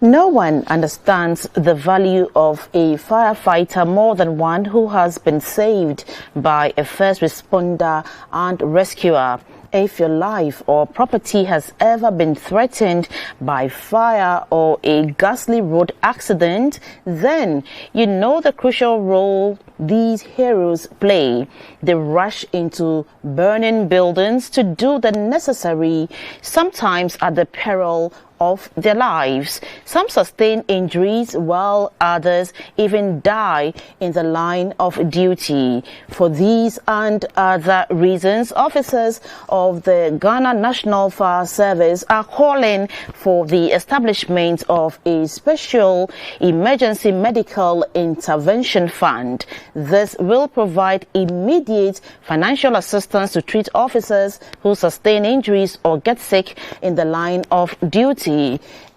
No one understands the value of a firefighter more than one who has been saved by a first responder and rescuer. If your life or property has ever been threatened by fire or a ghastly road accident, then you know the crucial role these heroes play. They rush into burning buildings to do the necessary, sometimes at the peril of their lives. Some sustain injuries while others even die in the line of duty. For these and other reasons, officers of the Ghana National Fire Service are calling for the establishment of a special emergency medical intervention fund. This will provide immediate financial assistance to treat officers who sustain injuries or get sick in the line of duty.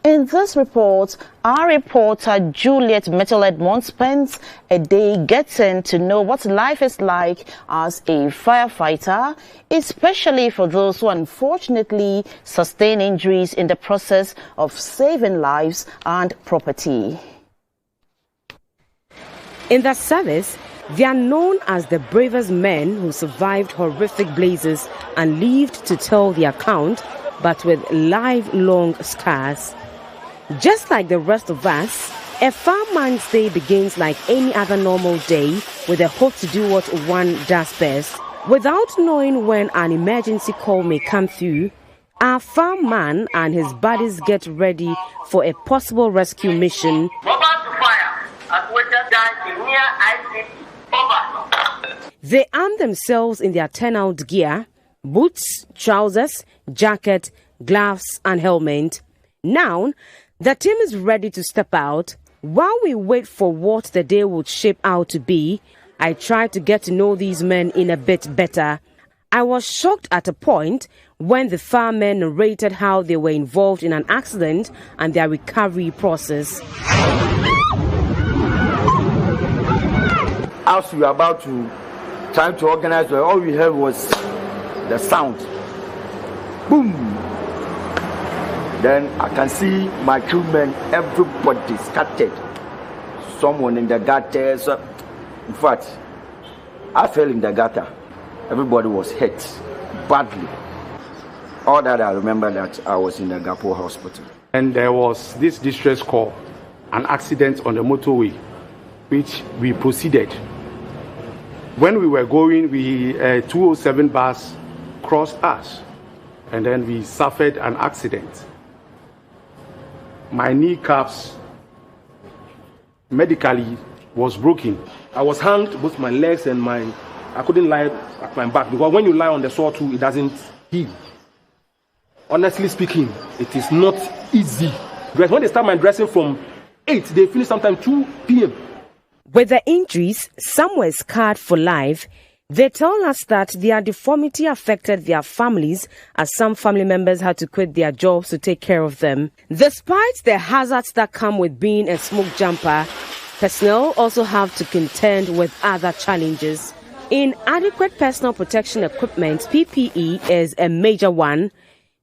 In this report, our reporter Juliet Mitchell-Edmond spends a day getting to know what life is like as a firefighter, especially for those who unfortunately sustain injuries in the process of saving lives and property. In the service, they are known as the bravest men who survived horrific blazes and lived to tell the account, but with lifelong scars. Just like the rest of us, a fireman's day begins like any other normal day with a hope to do what one does best. Without knowing when an emergency call may come through, our fireman and his buddies get ready for a possible rescue mission. They arm themselves in their turnout gear: boots, trousers, jacket, gloves and helmet. Now, the team is ready to step out. While we wait for what the day would shape out to be, I try to get to know these men in a bit better. I was shocked at a point when the firemen narrated how they were involved in an accident and their recovery process. As we were about to try to organize, all we heard was the sound. Boom! Then I can see my crewmen, everybody scattered. Someone in the gutter. In fact, I fell in the gutter. Everybody was hit badly. All that I remember that I was in the Gapo hospital. And there was this distress call, an accident on the motorway, which we proceeded. When we were going, 207 bus crossed us, and then we suffered an accident. My kneecaps medically was broken. I was hanged both my legs and I couldn't lie at my back, because when you lie on the saw too, it doesn't heal. Honestly speaking, it is not easy. Because when they start my dressing from 8, they finish sometime 2 p.m. With the injuries, some were scarred for life. They tell us that their deformity affected their families, as some family members had to quit their jobs to take care of them. Despite the hazards that come with being a smoke jumper, personnel also have to contend with other challenges. Inadequate personal protection equipment, PPE, is a major one.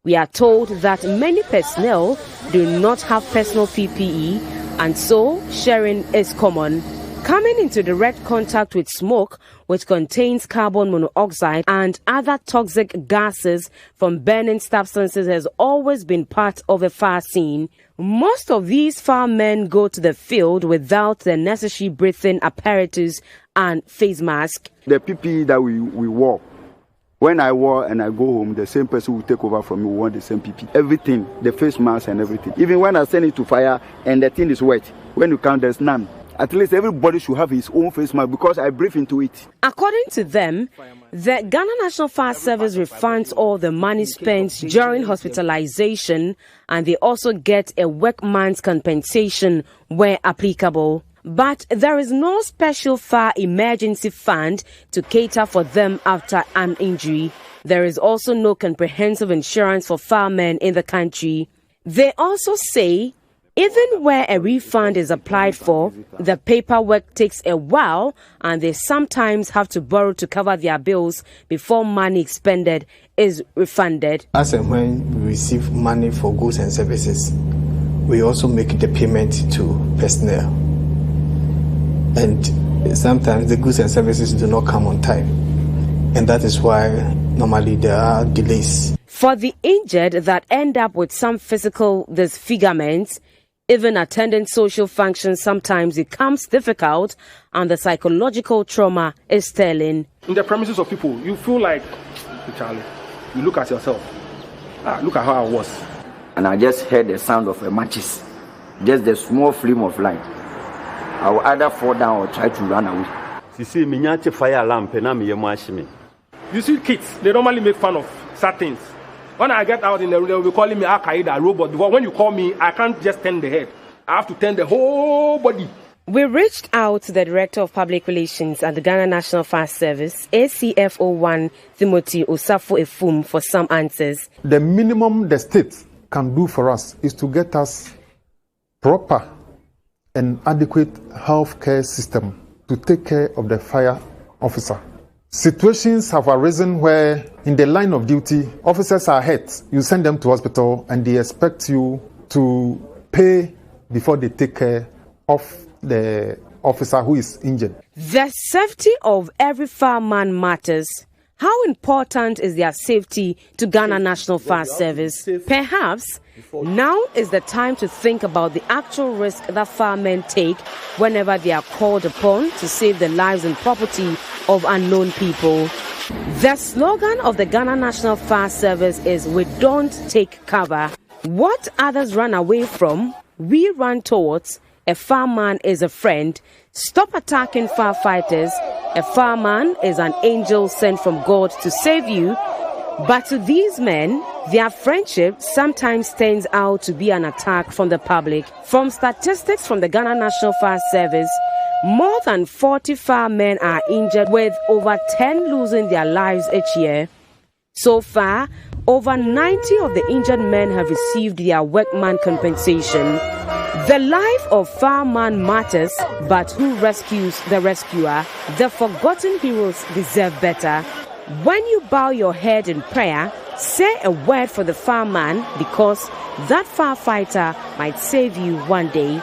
We are told that many personnel do not have personal PPE, and so sharing is common. Coming into direct contact with smoke, which contains carbon monoxide and other toxic gases from burning substances, has always been part of a fire scene. Most of these firemen go to the field without the necessary breathing apparatus and face mask. The PPE that we wore, when I wore and I go home, the same person will take over from me, will want the same PPE. Everything, the face mask and everything. Even when I send it to fire and the thing is wet, when you count, there's none. At least everybody should have his own face mask, because I breathe into it. According to them, the Ghana National Fire Service refunds all the money spent during hospitalization, and they also get a workman's compensation where applicable. But there is no special fire emergency fund to cater for them after an injury. There is also no comprehensive insurance for firemen in the country. They also say even where a refund is applied for, the paperwork takes a while, and they sometimes have to borrow to cover their bills before money expended is refunded. As and when we receive money for goods and services, we also make the payment to personnel. And sometimes the goods and services do not come on time. And that is why normally there are delays. For the injured that end up with some physical disfigurements, even attending social functions sometimes becomes difficult, and the psychological trauma is telling. In the premises of people, you feel like, Charlie, you look at yourself. Look at how I was. And I just heard the sound of a matches, just the small flame of light. I will either fall down or try to run away. You see, me fire lamp and I'm me. You see, kids, they normally make fun of certain things. When I get out in the room, they'll be calling me Al-Qaeda robot. Because when you call me, I can't just turn the head. I have to turn the whole body. We reached out to the Director of Public Relations at the Ghana National Fire Service, ACFO1 Timothy Osafo-Efum, for some answers. The minimum the state can do for us is to get us proper and adequate healthcare system to take care of the fire officer. Situations have arisen where in the line of duty, officers are hurt. You send them to hospital and they expect you to pay before they take care of the officer who is injured. The safety of every fireman matters. How important is their safety to Ghana National Fire Service? Perhaps now is the time to think about the actual risk that firemen take whenever they are called upon to save the lives and property of unknown people. The slogan of the Ghana National Fire Service is "We don't take cover." What others run away from, we run towards. A fireman is a friend. Stop attacking firefighters. A fireman is an angel sent from God to save you. But to these men, their friendship sometimes turns out to be an attack from the public. From statistics from the Ghana National Fire Service, more than 40 firemen are injured, with over 10 losing their lives each year. So far, over 90 of the injured men have received their workman compensation. The life of fireman matters, but who rescues the rescuer? The forgotten heroes deserve better. When you bow your head in prayer, say a word for the fireman, because that firefighter might save you one day.